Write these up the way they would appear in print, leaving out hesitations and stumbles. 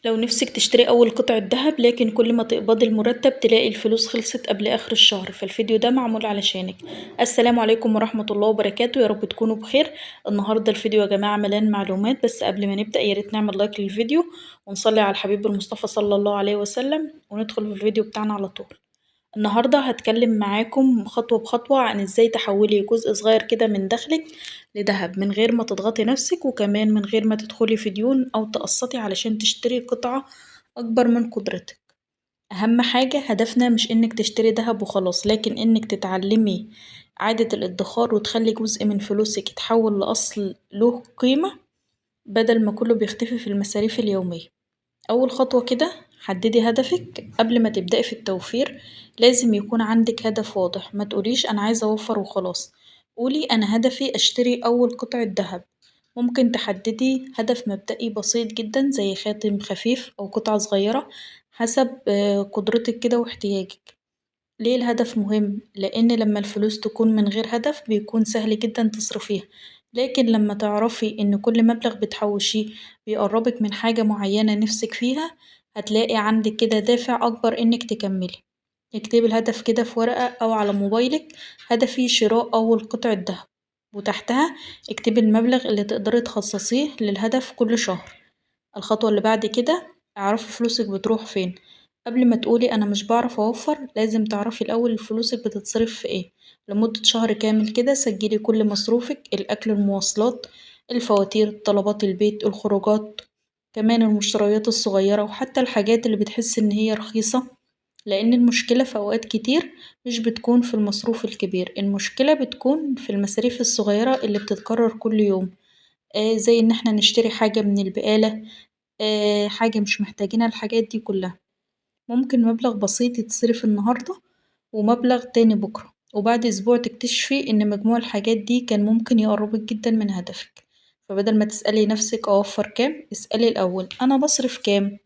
لو نفسِك تشتري أول قطعة دهب لكن كل ما تقبضي المرتب تلاقي الفلوس خلصت قبل آخر الشهر، فالفيديو ده معمول علشانِك. السلام عليكم ورحمة الله وبركاته، يا رب تكونوا بخير. النهارده الفيديو يا جماعة مليان معلومات، بس قبل ما نبدأ يا ريت نعمل لايك للفيديو ونصلي على الحبيب المصطفى صلى الله عليه وسلم وندخل في الفيديو بتاعنا على طول. النهارده هاتكلم معاكم خطوة بخطوة عن ازاي تحولي جزء صغير كده من دخلِك لدهب من غير ما تضغطي نفسِك، وكمان من غير ما تدخلي في ديون أو تقسطي علشان تشتري قطعة أكبر من قدرتِك. أهم حاجة هدفنا مش إنِك تشتري دهب وخلاص، لكن إنِك تتعلمي عادة الادخار وتخلي جزء من فلوسِك يتحول لأصل له قيمة بدل ما كله بيختفي في المصاريف اليومية. أول خطوة كده حددي هدفك قبل ما تبدأي في التوفير. لازم يكون عندك هدف واضح، ما تقوليش أنا عايزة أوفر وخلاص، قولي أنا هدفي أشتري أول قطعة دهب. ممكن تحددي هدف مبدئي بسيط جدا زي خاتم خفيف أو قطعة صغيرة حسب قدرتك كده واحتياجك. ليه الهدف مهم؟ لأن لما الفلوس تكون من غير هدف بيكون سهل جدا تصرفيها، لكن لما تعرفي إن كل مبلغ بتحوشيه بيقربك من حاجة معينة نفسك فيها هتلاقي عندك كده دافع أكبر إنك تكملي. اكتبي الهدف كده في ورقة أو على موبايلك: هدفي شراء أول قطعة دهب، وتحتها اكتبي المبلغ اللي تقدري تخصصيه للهدف كل شهر. الخطوة اللي بعد كده اعرفي فلوسك بتروح فين. قبل ما تقولي أنا مش بعرف أوفر لازم تعرفي الأول فلوسك بتتصرف في ايه. لمدة شهر كامل كده سجلي كل مصروفك: الأكل، المواصلات، الفواتير، طلبات البيت، الخروجات، كمان المشتريات الصغيرة وحتى الحاجات اللي بتحس إن هي رخيصة. لأن المشكلة في أوقات كتير مش بتكون في المصروف الكبير، المشكلة بتكون في المصاريف الصغيرة اللي بتتكرر كل يوم. زي إن احنا نشتري حاجة من البقالة، حاجة مش محتاجينها، الحاجات دي كلها. ممكن مبلغ بسيط يتصرف النهاردة ومبلغ تاني بكرة، وبعد أسبوع تكتشفي إن مجموع الحاجات دي كان ممكن يقربك جدا من هدفك. فبدل ما تسألي نفسك أوفر كام، اسألي الأول أنا بصرف كام.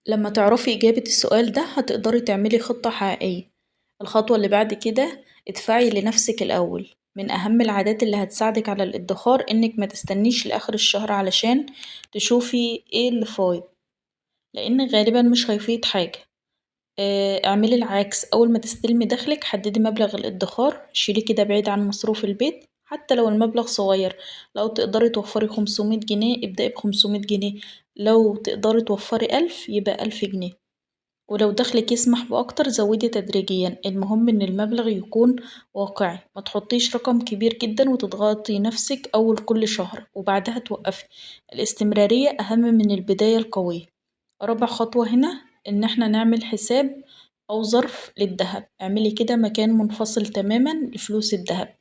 لما تعرفي إجابة السؤال ده هتقدري تعملي خطة حقيقية. الخطوة اللي بعد كده ادفعي لنفسك الأول. من أهم العادات اللي هتساعدك على الادخار إنك ما تستنيش لآخر الشهر علشان تشوفي ايه اللي فايض، لأن غالبا مش هيفيض حاجة. اعملي العكس: أول ما تستلمي دخلك حددي مبلغ الادخار، شيليه كده بعيد عن مصروف البيت حتى لو المبلغ صغير. لو تقدري توفري 500 جنيه ابدأي ب500 جنيه، لو تقدري توفري 1000 يبقى 1000 جنيه، ولو دخلك يسمح بأكتر زودي تدريجيا. المهم إن المبلغ يكون واقعي، ما تحطيش رقم كبير جدا وتضغطي نفسك أول كل شهر وبعدها توقفي. الاستمرارية أهم من البداية القوية. رابع خطوة هنا إن احنا نعمل حساب أو ظرف للذهب. اعملي كده مكان منفصل تماما لفلوس الذهب،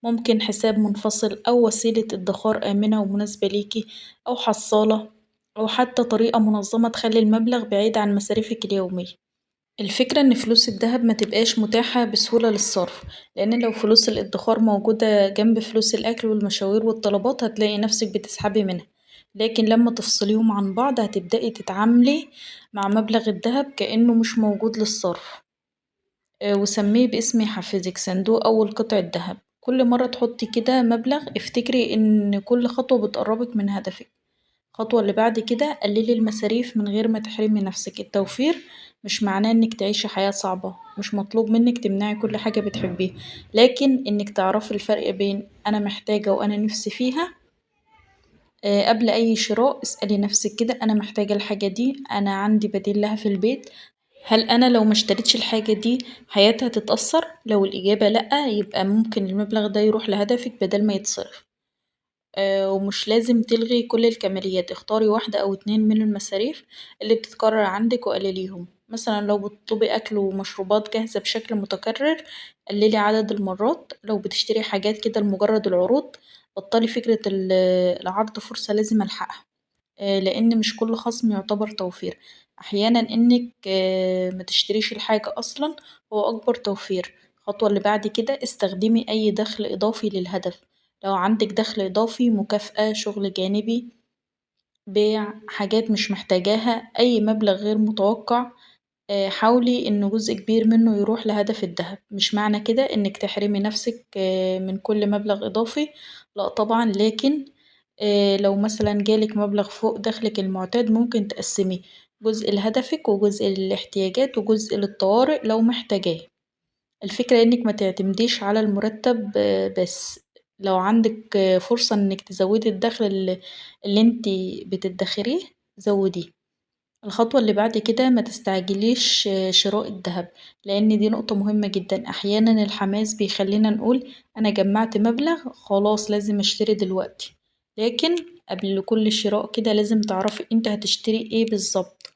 ممكن حساب منفصل أو وسيلة ادخار آمنة ومناسبة ليكي، أو حصالة، أو حتى طريقة منظمة تخلي المبلغ بعيد عن مصاريفك اليومية. الفكرة إن فلوس الدهب متبقاش متاحة بسهولة للصرف، لأن لو فلوس الادخار موجودة جنب فلوس الأكل والمشاوير والطلبات هتلاقي نفسك بتسحبي منها، لكن لما تفصليهم عن بعض هتبدأي تتعاملي مع مبلغ الدهب كأنه مش موجود للصرف. وسميه باسم يحفزك: صندوق أول قطعة دهب. كل مرة تحطي كده مبلغ افتكري إن كل خطوة بتقربك من هدفك. الخطوة اللي بعد كده قللي المصاريف من غير ما تحرمي نفسك. التوفير مش معناه انك تعيشي حياة صعبة، مش مطلوب منك تمنعي كل حاجة بتحبيها، لكن انك تعرفي الفرق بين انا محتاجة وانا نفسي فيها. قبل اي شراء اسألي نفسك كده: انا محتاجة الحاجة دي؟ انا عندي بديل لها في البيت؟ هل انا لو مشتريتش الحاجة دي حياتي هتتأثر؟ لو الإجابة لأ يبقى ممكن المبلغ ده يروح لهدفك بدل ما يتصرف. ومش لازم تلغي كل الكماليات، اختاري واحدة أو اتنين من المصاريف اللي بتتكرر عندك وقلليهم. مثلا لو بتطلبي أكل ومشروبات جاهزة بشكل متكرر قللي عدد المرات. لو بتشتري حاجات كده لمجرد العروض بطلي فكرة العرض فرصة لازم ألحقها. لأن مش كل خصم يعتبر توفير. أحيانا إنك متشتريش الحاجة أصلا هو أكبر توفير. الخطوة اللي بعد كده استخدمي أي دخل إضافي للهدف. لو عندك دخل إضافي، مكافأة، شغل جانبي، بيع حاجات مش محتاجاها، أي مبلغ غير متوقع، حاولي إن جزء كبير منه يروح لهدف الدهب. مش معنى كده إنك تحرمي نفسك من كل مبلغ إضافي، لأ طبعا، لكن لو مثلا جالك مبلغ فوق دخلك المعتاد ممكن تقسميه جزء لهدفك وجزء للاحتياجات وجزء للطوارئ لو محتاجاه. الفكرة انك ما تعتمديش على المرتب بس. لو عندك فرصة انك تزودي الدخل اللي انتي بتدخريه زوديه. الخطوة اللي بعد كده ما تستعجليش شراء الذهب، لأن دي نقطة مهمة جدا. أحيانا الحماس بيخلينا نقول أنا جمعت مبلغ خلاص لازم أشتري دلوقتي، لكن قبل كل شراء كده لازم تعرفي انت هتشتري ايه بالظبط،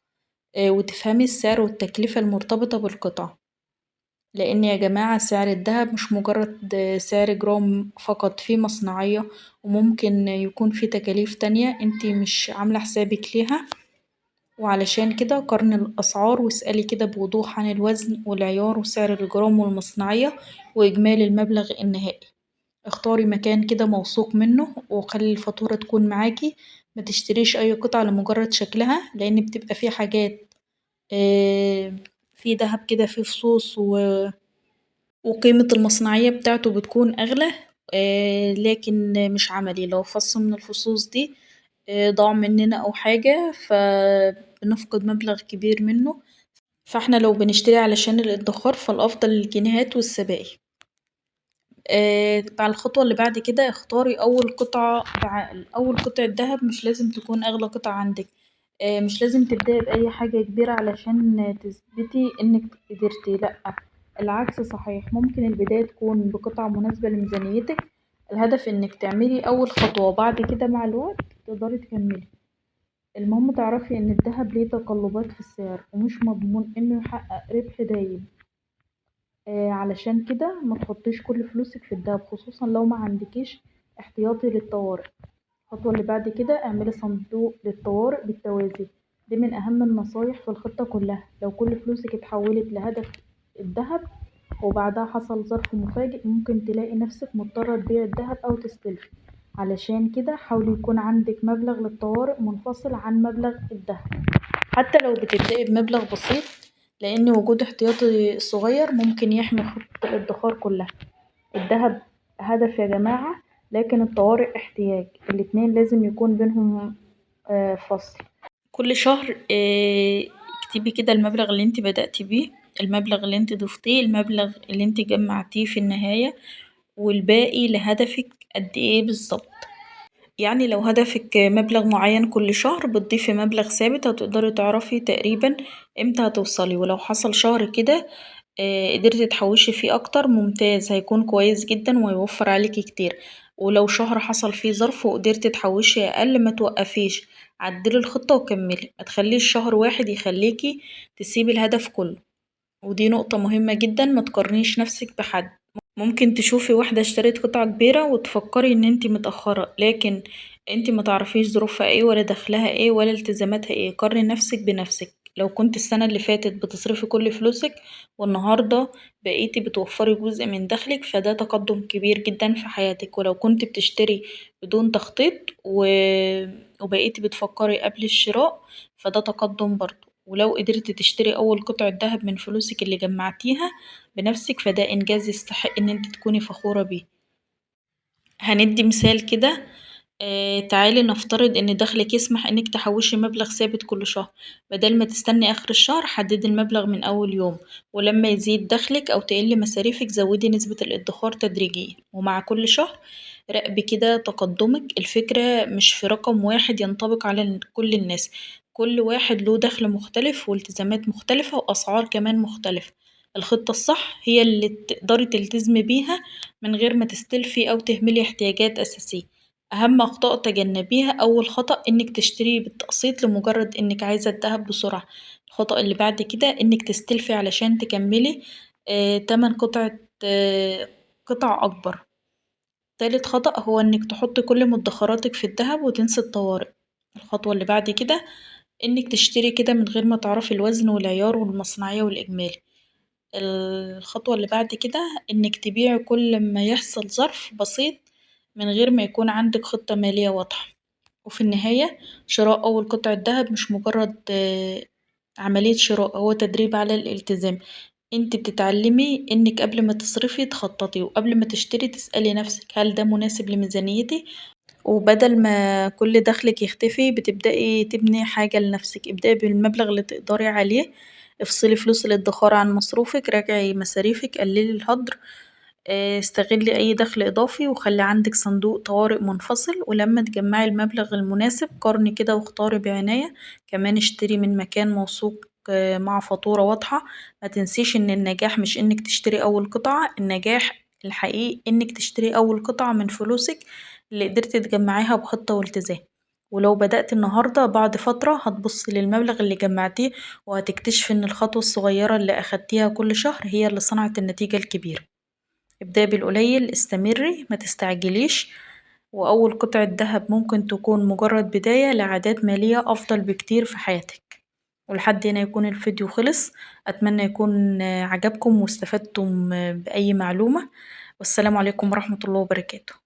وتفهمي السعر والتكلفة المرتبطة بالقطعة. لأن يا جماعة سعر الدهب مش مجرد سعر جرام فقط، فيه مصنعية وممكن يكون فيه تكاليف تانية انتي مش عاملة حسابك ليها. وعلشان كده قارني الأسعار واسألي كده بوضوح عن الوزن والعيار وسعر الجرام والمصنعية وإجمالي المبلغ النهائي. اختاري مكان كده موثوق منه وخلي الفاتورة تكون معاكي. متشتريش أي قطعة لمجرد شكلها، لأن بتبقى فيه حاجات فيه دهب كده فيه فصوص وقيمة المصنعية بتاعته بتكون أغلى، لكن مش عملي. لو فص من الفصوص دي ضاع مننا أو حاجة فبنفقد مبلغ كبير منه. فاحنا لو بنشتري علشان الادخار فالأفضل الجنيهات والسبائك. مع الخطوة اللي بعد كده اختاري أول قطعة بعقل. أول قطعة دهب مش لازم تكون أغلى قطعة عندك. مش لازم تبدأي بأي حاجة كبيرة علشان تثبتي انك قدرتي، لأ، العكس صحيح. ممكن البداية تكون بقطعة مناسبة لميزانيتك. الهدف انك تعملي أول خطوة وبعد كده مع الوقت تقدري تكملي. المهم تعرفي ان الدهب ليه تقلبات في السعر ومش مضمون انه يحقق ربح دايم. علشان كده ما تحطيش كل فلوسك في الدهب، خصوصا لو ما عندكيش احتياطي للطوارئ. الخطوة اللي بعد كده اعملي صندوق للطوارئ بالتوازي. دي من أهم النصايح في الخطة كلها. لو كل فلوسك اتحولت لهدف الدهب وبعدها حصل ظرف مفاجئ ممكن تلاقي نفسك مضطرة تبيع الدهب أو تستلفي. علشان كده حاولي يكون عندك مبلغ للطوارئ منفصل عن مبلغ الدهب، حتى لو بتبدأي بمبلغ بسيط، لأن وجود احتياطي صغير ممكن يحمي خطة الادخار كلها. الدهب هدف يا جماعة، لكن الطوارئ احتياج. الاتنين لازم يكون بينهم فصل. كل شهر اكتبي كده المبلغ اللي انت بدأتي بيه، المبلغ اللي انت ضفتيه، المبلغ اللي انت جمعتيه في النهاية، والباقي لهدفك قد ايه بالظبط. يعني لو هدفك مبلغ معين كل شهر بتضيفي مبلغ ثابت هتقدري تعرفي تقريبا امتى هتوصلي. ولو حصل شهر كده قدرتي تحوشي فيه أكتر ممتاز، هيكون كويس جدا وهيوفر عليكي كتير. ولو شهر حصل فيه ظرف وقدرتي تحوشي أقل ما توقفيش، عدلي الخطة وكملي. متخليش شهر واحد يخليكي تسيبي الهدف كله. ودي نقطة مهمة جدا، ما تقارنيش نفسك بحد. ممكن تشوفي واحدة اشترت قطعة كبيرة وتفكري ان انتي متأخرة، لكن انتي ما تعرفيش ظروفها ايه ولا دخلها ايه ولا التزاماتها ايه. قارني نفسك بنفسك. لو كنت السنة اللي فاتت بتصرفي كل فلوسك والنهاردة بقيتي بتوفري جزء من دخلك فده تقدم كبير جدا في حياتك. ولو كنت بتشتري بدون تخطيط وبقيتي بتفكري قبل الشراء فده تقدم برضه. ولو قدرتي تشتري أول قطعة دهب من فلوسك اللي جمعتيها بنفسك فده إنجاز يستحق إن انت تكوني فخورة بيه. هندي مثال كده. تعالي نفترض إن دخلك يسمح إنك تحوشي مبلغ ثابت كل شهر. بدل ما تستني آخر الشهر حددي المبلغ من أول يوم، ولما يزيد دخلك أو تقل مصاريفك زودي نسبة الادخار تدريجيا. ومع كل شهر راقبي كده تقدمك. الفكرة مش في رقم واحد ينطبق على كل الناس. كل واحد له دخل مختلف والتزامات مختلفة وأسعار كمان مختلفة. الخطة الصح هي اللي تقدري تلتزمي بيها من غير ما تستلفي أو تهملي احتياجات أساسية. أهم أخطاء تجنبيها: أول خطأ إنك تشتري بالتقسيط لمجرد إنك عايزة الدهب بسرعة. الخطأ اللي بعد كده إنك تستلفي علشان تكملي تمن قطع أكبر. تالت خطأ هو إنك تحطي كل مدخراتك في الدهب وتنسي الطوارئ. الخطوة اللي بعد كده إنك تشتري كده من غير ما تعرفي الوزن والعيار والمصنعية والإجمالي. الخطوة اللي بعد كده إنك تبيعي كل ما يحصل ظرف بسيط من غير ما يكون عندك خطة مالية واضحة. وفي النهاية شراء أول قطعة دهب مش مجرد عملية شراء، هو تدريب على الالتزام. انت بتتعلمي انك قبل ما تصرفي تخططي، وقبل ما تشتري تسألي نفسك هل ده مناسب لميزانيتي وبدل ما كل دخلِك يختفي بتبدئي تبني حاجة لنفسِك، ابدئي بالمبلغ اللي تقدري عليه، افصلي فلوس الادخار عن مصروفِك، راجعي مصاريفِك، قللي الهدر، استغلي أي دخل إضافي وخلّي عندِك صندوق طوارئ منفصل، ولمّا تجمّعي المبلغ المناسب قارني كده واختاري بعناية، كمان اشتري من مكان موثوق مع فاتورة واضحة، ما تنسيش إن النجاح مش إنِّك تشتري أول قطعة، النجاح الحقيقي إنِّك تشتري أول قطعة من فلوسِك اللي قدرتِ تجمّعيها بخطة والتزام، ولو بدأتِ النهارده بعد فترة هتبُصي للمبلغ اللي جمّعتيه وهتكتشفي إن الخطوة الصغيرة اللي أخدتيها كل شهر هي اللي صنعت النتيجة الكبيرة. ابدئي بالقليل، استمري، ما تستعجليش، وأول قطعة دهب ممكن تكون مجرد بداية لعادات مالية أفضل بكتير في حياتك. ولحد هنا يكون الفيديو خلص، أتمنى يكون عجبكم واستفدتم بأي معلومة، والسلام عليكم ورحمة الله وبركاته.